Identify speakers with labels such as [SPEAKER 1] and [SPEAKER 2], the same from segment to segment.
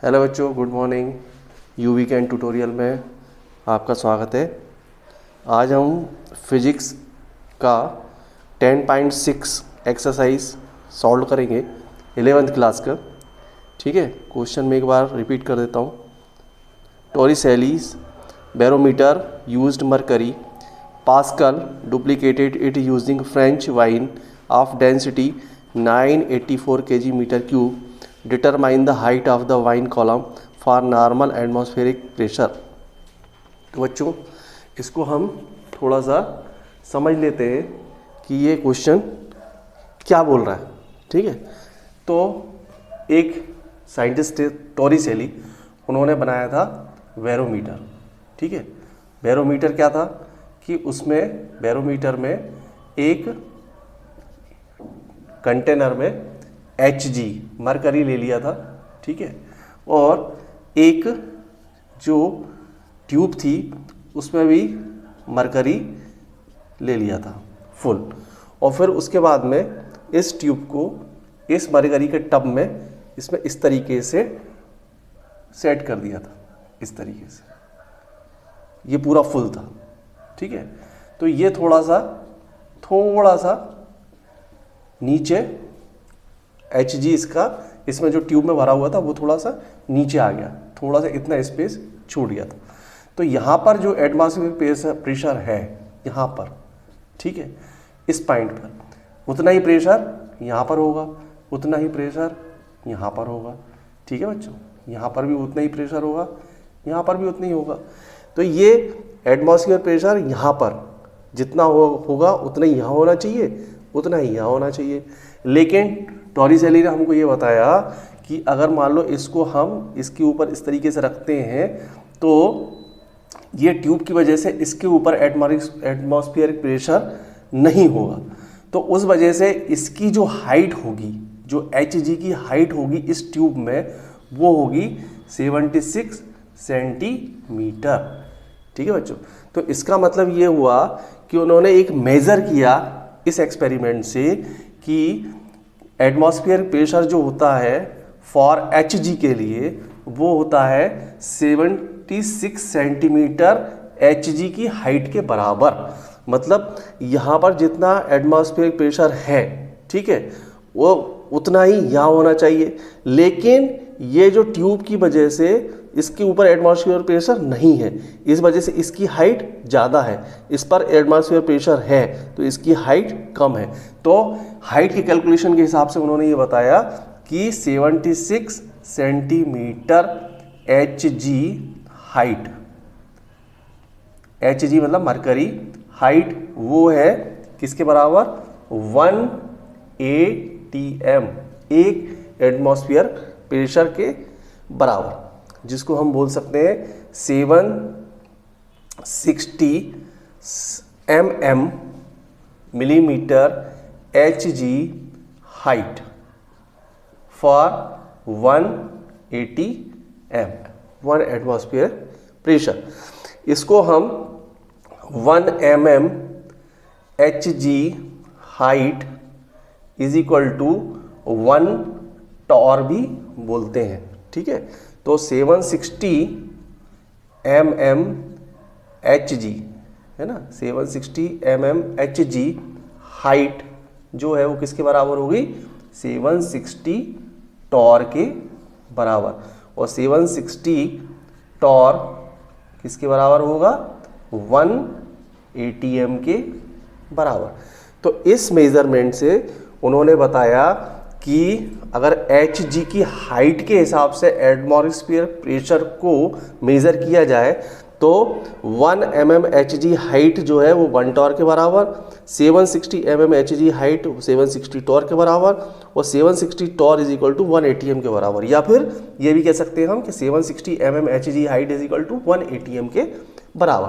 [SPEAKER 1] Hello बच्चों, good morning. You weekend tutorial में आपका स्वागत है। आज हम फिजिक्स का 10.6 एक्सरसाइज सॉल्व करेंगे 11th क्लास का। ठीक है, क्वेश्चन में एक बार रिपीट कर देता हूँ। Torricelli's barometer used mercury Pascal duplicated it using French wine of density 984 kg metre cube. Determine the height of the wine column for normal atmospheric pressure. तो बच्चों, इसको हम थोड़ा सा समझ लेते हैं कि ये क्वेश्चन क्या बोल रहा है। ठीक है, तो एक साइंटिस्ट टॉरिसेली, उन्होंने बनाया था बैरोमीटर। ठीक है, बैरोमीटर क्या था कि उसमें बैरोमीटर में एक कंटेनर में Hg मरकरी ले लिया था। ठीक है, और एक जो ट्यूब थी उसमें भी मरकरी ले लिया था फुल, और फिर उसके बाद में इस ट्यूब को इस मरकरी के टब में इसमें इस तरीके से सेट कर दिया था। इस तरीके से ये पूरा फुल था। ठीक है, तो ये थोड़ा सा नीचे Hg इसका इसमें जो ट्यूब में भरा हुआ था वो थोड़ा सा नीचे आ गया, थोड़ा सा इतना स्पेस छूट गया था। तो यहाँ पर जो एटमॉस्फेरिक प्रेशर है यहाँ पर, ठीक है, इस पॉइंट पर उतना ही प्रेशर यहाँ पर होगा, उतना ही प्रेशर यहाँ पर होगा। ठीक है बच्चों, यहाँ पर भी उतना ही प्रेशर होगा, यहाँ पर भी उतना ही होगा। तो ये एटमॉस्फेरिक प्रेशर यहाँ पर जितना होगा उतना ही यहाँ होना चाहिए, उतना ही यहाँ होना चाहिए। लेकिन टॉरिसेली ने हमको ये बताया कि अगर मान लो इसको हम इसके ऊपर इस तरीके से रखते हैं तो ये ट्यूब की वजह से इसके ऊपर एटमॉस्फेरिक प्रेशर नहीं होगा। तो उस वजह से इसकी जो हाइट होगी, जो Hg की हाइट होगी इस ट्यूब में, वो होगी 76 सेंटीमीटर। ठीक है बच्चों, तो इसका मतलब ये हुआ कि उन्होंने एक मेज़र किया इस एक्सपेरिमेंट से कि एटमॉस्फेरिक प्रेशर जो होता है फॉर Hg के लिए वो होता है 76 सेंटीमीटर Hg की हाइट के बराबर। मतलब यहाँ पर जितना एटमॉस्फेरिक प्रेशर है, ठीक है, वो उतना ही यहाँ होना चाहिए। लेकिन ये जो ट्यूब की वजह से इसके ऊपर एटमॉस्फेरिक प्रेशर नहीं है, इस वजह से इसकी हाइट ज़्यादा है, इस पर एटमॉस्फेरिक प्रेशर है तो इसकी हाइट कम है। तो हाइट के कैलकुलेशन के हिसाब से उन्होंने ये बताया कि 76 सेंटीमीटर Hg हाइट, Hg मतलब मरकरी हाइट, वो है किसके बराबर? 1 atm, एक एटमॉस्फेयर प्रेशर के बराबर, जिसको हम बोल सकते हैं 760 mm millimetre Hg height for 1 atm, 1 atmosphere pressure. इसको हम 1 mm Hg height is equal to 1 torr भी बोलते हैं। ठीक है, तो 760 mm Hg है ना, 760 mm Hg हाइट जो है वो किसके बराबर होगी? 760 टॉर के बराबर। और 760 टॉर किसके बराबर होगा? 1 atm के बराबर। तो इस मेजरमेंट से उन्होंने बताया कि अगर Hg की हाइट के हिसाब से एटमॉस्फेरिक प्रेशर को मेज़र किया जाए तो 1 mm Hg हाइट जो है वो 1 टॉर के बराबर, 760 mm Hg हाइट 760 टॉर के बराबर, और 760 torr is equal to 1 atm के बराबर। या फिर ये भी कह सकते हैं हम कि 760 mm Hg height is equal to 1 atm के बराबर।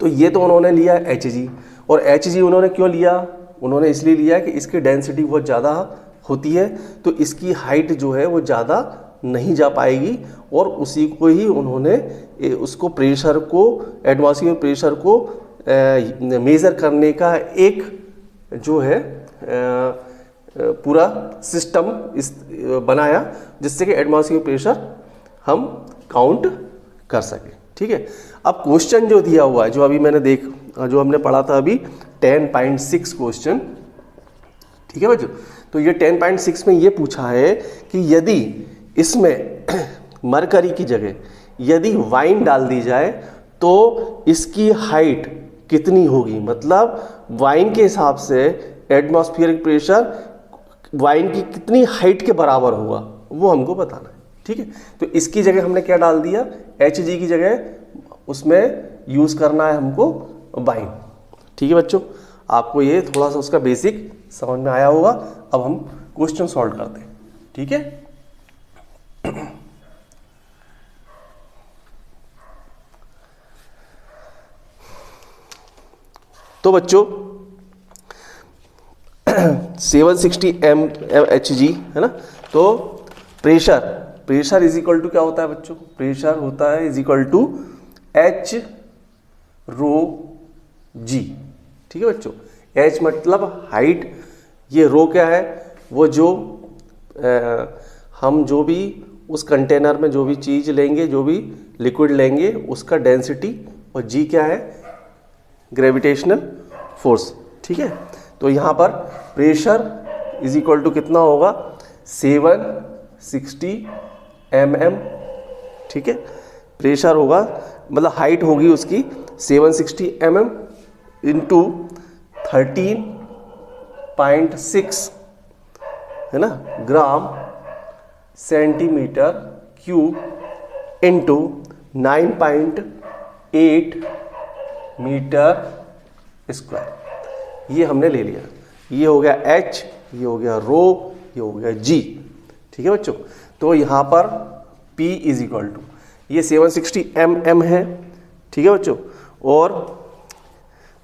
[SPEAKER 1] तो ये तो उन्होंने लिया Hg, और Hg उन्होंने क्यों लिया? उन्होंने इसलिए लिया कि इसकी डेंसिटी बहुत ज़्यादा होती है तो इसकी हाइट जो है वो ज़्यादा नहीं जा पाएगी, और उसी को ही उन्होंने उसको प्रेशर को, एटमॉस्फेरिक प्रेशर को मेज़र करने का एक जो है पूरा सिस्टम इस बनाया जिससे कि एटमॉस्फेरिक प्रेशर हम काउंट कर सकें। ठीक है, अब क्वेश्चन जो दिया हुआ है, जो अभी मैंने जो हमने पढ़ा था अभी 10.6 क्वेश्चन, ठीक है बच्चों, तो ये 10.6 में ये पूछा है कि यदि इसमें मरकरी की जगह यदि वाइन डाल दी जाए तो इसकी हाइट कितनी होगी, मतलब वाइन के हिसाब से एटमॉस्फेरिक प्रेशर वाइन की कितनी हाइट के बराबर होगा वो हमको बताना है। ठीक है, तो इसकी जगह हमने क्या डाल दिया, Hg की जगह उसमें यूज करना है हमको वाइन। ठीक है बच्चों, आपको ये थोड़ा सा उसका बेसिक समझ में आया होगा। अब हम क्वेश्चन सॉल्व करते हैं। ठीक है, तो बच्चों 760 mHg है ना, तो प्रेशर इज इक्वल टू क्या होता है बच्चों, प्रेशर होता है is equal to H rho G। ठीक है बच्चों, H मतलब हाइट, ये रो क्या है, वो जो हम जो भी उस कंटेनर में जो भी चीज़ लेंगे, जो भी लिक्विड लेंगे उसका डेंसिटी, और G क्या है, ग्रेविटेशनल फोर्स। ठीक है, तो यहाँ पर प्रेशर इज इक्वल टू कितना होगा, 760 mm। ठीक है, प्रेशर होगा मतलब हाइट होगी उसकी 760 mm इंटू 13.6 है ना gram centimetre cube into 9.8 metre square. ये हमने ले लिया, ये हो गया H, ये हो गया रो, ये हो गया G। ठीक है बच्चों, तो यहाँ पर P इज इक्वल टू ये 760 mm है। ठीक है बच्चों, और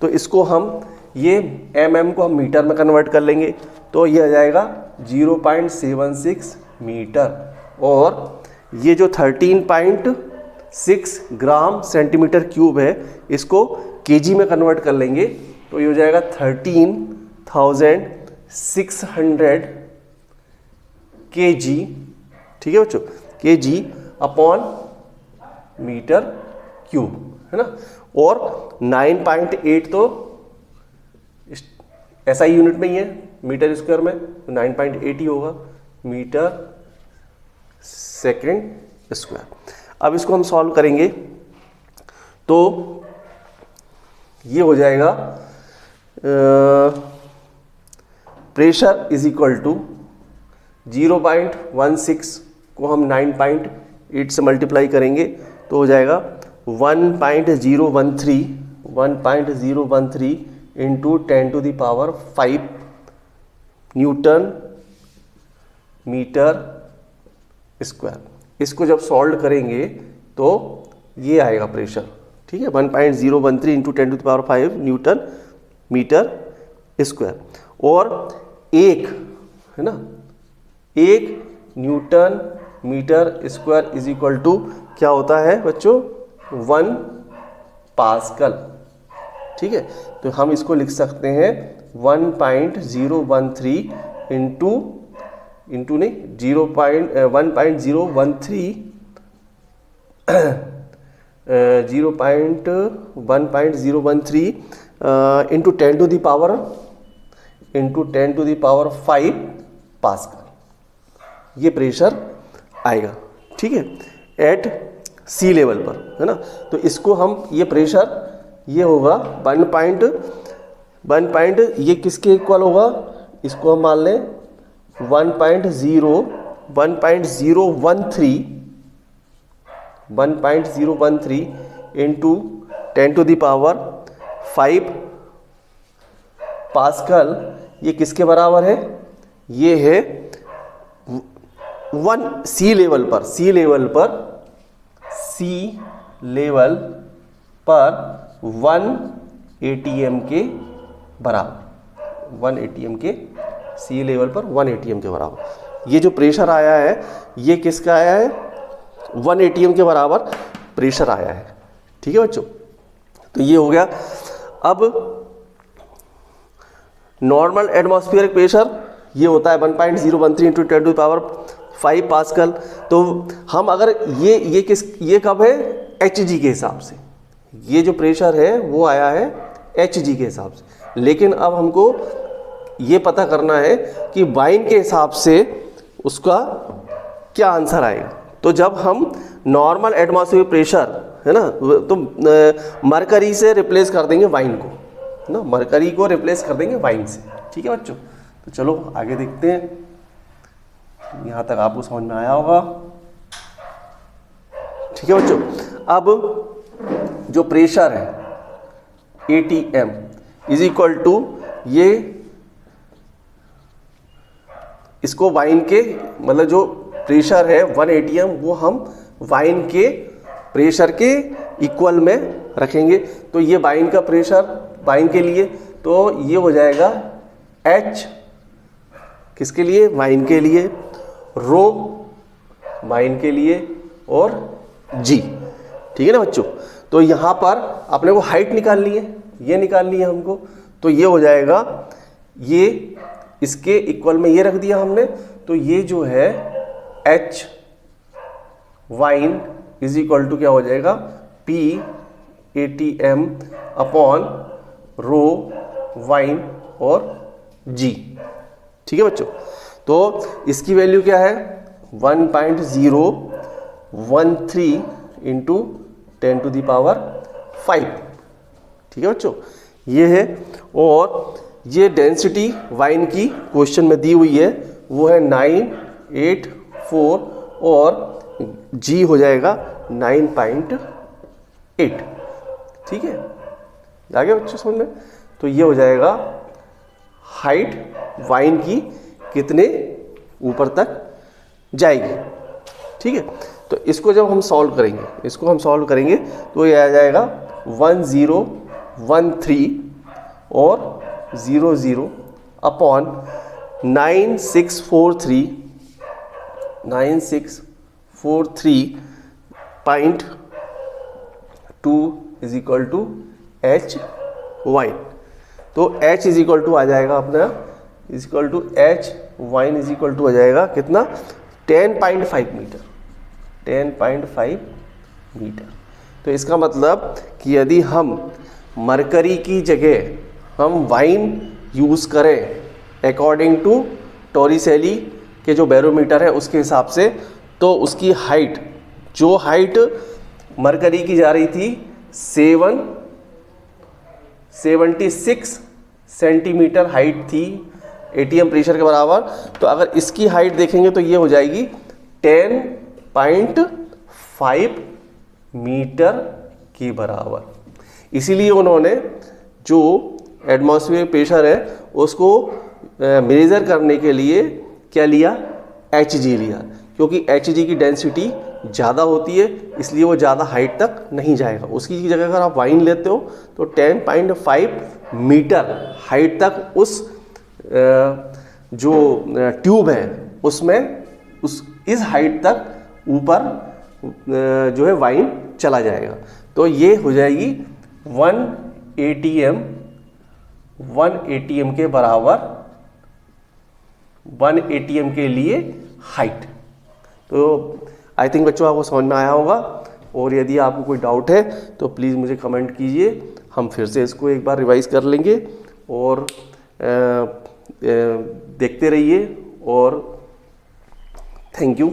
[SPEAKER 1] तो इसको हम ये mm को हम मीटर में कन्वर्ट कर लेंगे, तो ये आ जाएगा 0.76 मीटर, और ये जो 13.6 ग्राम सेंटीमीटर क्यूब है इसको केजी में कन्वर्ट कर लेंगे, तो ये हो जाएगा 13,600 kg। ठीक है बच्चों, kg अपॉन मीटर क्यूब है ना, और 9.8 तो SI यूनिट में ही है मीटर स्क्वायर में, तो 9.8 ही होगा मीटर सेकेंड स्क्वायर। अब इसको हम सॉल्व करेंगे तो ये हो जाएगा प्रेशर इज इक्वल टू 0.16 को हम 9.8 से मल्टीप्लाई करेंगे तो हो जाएगा 1.013 इंटू 10⁵ न्यूटन मीटर स्क्वायर। इसको जब सॉल्व करेंगे तो ये आएगा प्रेशर। ठीक है, 1.013 इंटू 10⁵ न्यूटन मीटर स्क्वायर, और एक है ना, एक newton metre square is equal to क्या होता है बच्चों, 1 पास्कल। ठीक है, तो हम इसको लिख सकते हैं 1.013 इंटू नहीं 1.013 इंटू 10⁵ पास्कल, ये प्रेशर आएगा। ठीक है, एट सी लेवल पर है ना, तो इसको हम ये प्रेशर ये होगा 1. ये किसके इक्वल होगा, इसको हम मान लें 1.013 इंटू 10⁵ पास्कल, ये किसके बराबर है, ये है 1 सी लेवल पर 1 ATM के बराबर, 1 ATM के सी लेवल पर 1 ATM के बराबर। ये जो प्रेशर आया है ये किसका आया है, 1 ATM के बराबर प्रेशर आया है। ठीक है बच्चों, तो ये हो गया। अब नॉर्मल एटमॉस्फेरिक प्रेशर ये होता है 1.013 इंटू 10⁵ पास्कल। तो हम अगर ये कब है, एच जी के हिसाब से, ये जो प्रेशर है वो आया है एच जी के हिसाब से। लेकिन अब हमको ये पता करना है कि वाइन के हिसाब से उसका क्या आंसर आएगा। तो जब हम नॉर्मल एटमॉस्फेरिक प्रेशर है ना, तो मरकरी से रिप्लेस कर देंगे वाइन को, है ना, मरकरी को रिप्लेस कर देंगे वाइन से। ठीक है बच्चों, तो चलो आगे देखते हैं। यहाँ तक आपको समझ में आया होगा। ठीक है बच्चों, अब जो प्रेशर है ATM इज इक्वल टू, ये इसको वाइन के, मतलब जो प्रेशर है 1 ATM वो हम वाइन के प्रेशर के इक्वल में रखेंगे। तो ये वाइन का प्रेशर वाइन के लिए, तो ये हो जाएगा H किसके लिए, वाइन के लिए, रो वाइन के लिए, और G। ठीक है ना बच्चों। तो यहाँ पर अपने को हाइट निकालनी है, ये निकालनी है हमको। तो ये हो जाएगा, ये इसके इक्वल में ये रख दिया हमने। तो ये जो है H wine is equal to क्या हो जाएगा, P ATM upon rho wine और G। ठीक है बच्चों। तो इसकी वैल्यू क्या है, 1.013 इंटू 10⁵। ठीक है बच्चों, ये है। और ये डेंसिटी वाइन की क्वेश्चन में दी हुई है, वो है 984 और G हो जाएगा 9.8। ठीक है, आ गया बच्चों समझ में। तो ये हो जाएगा हाइट वाइन की कितने ऊपर तक जाएगी। ठीक है, तो इसको जब हम सॉल्व करेंगे, तो ये आ जाएगा 1013 और 00 अपॉन 9643.2 is equal to H wine. तो H इज इक्वल टू आ जाएगा अपना, is equal to H wine is equal to आ जाएगा कितना, 10.5 मीटर, 10.5 मीटर। तो इसका मतलब कि यदि हम मरकरी की जगह हम वाइन यूज़ करें अकॉर्डिंग टू टॉरिसेली के जो बैरोमीटर है उसके हिसाब से, तो उसकी हाइट, जो हाइट मरकरी की जा रही थी 76 सेंटीमीटर हाइट थी ATM प्रेशर के बराबर। तो अगर इसकी हाइट देखेंगे तो ये हो जाएगी 10.5 मीटर के बराबर। इसीलिए उन्होंने जो एटमॉस्फेरिक प्रेशर है उसको मेजर करने के लिए क्या लिया, Hg लिया, क्योंकि Hg की डेंसिटी ज़्यादा होती है, इसलिए वो ज़्यादा हाइट तक नहीं जाएगा। उसकी जगह अगर आप वाइन लेते हो तो 10.5 मीटर हाइट तक उस जो ट्यूब है उसमें इस हाइट तक ऊपर जो है वाइन चला जाएगा। तो ये हो जाएगी 1 ATM के बराबर, 1 ATM के लिए हाइट। तो आई थिंक बच्चों आपको समझ में आया होगा। और यदि आपको कोई डाउट है तो प्लीज़ मुझे कमेंट कीजिए, हम फिर से इसको एक बार रिवाइज कर लेंगे। और देखते रहिए और थैंक यू।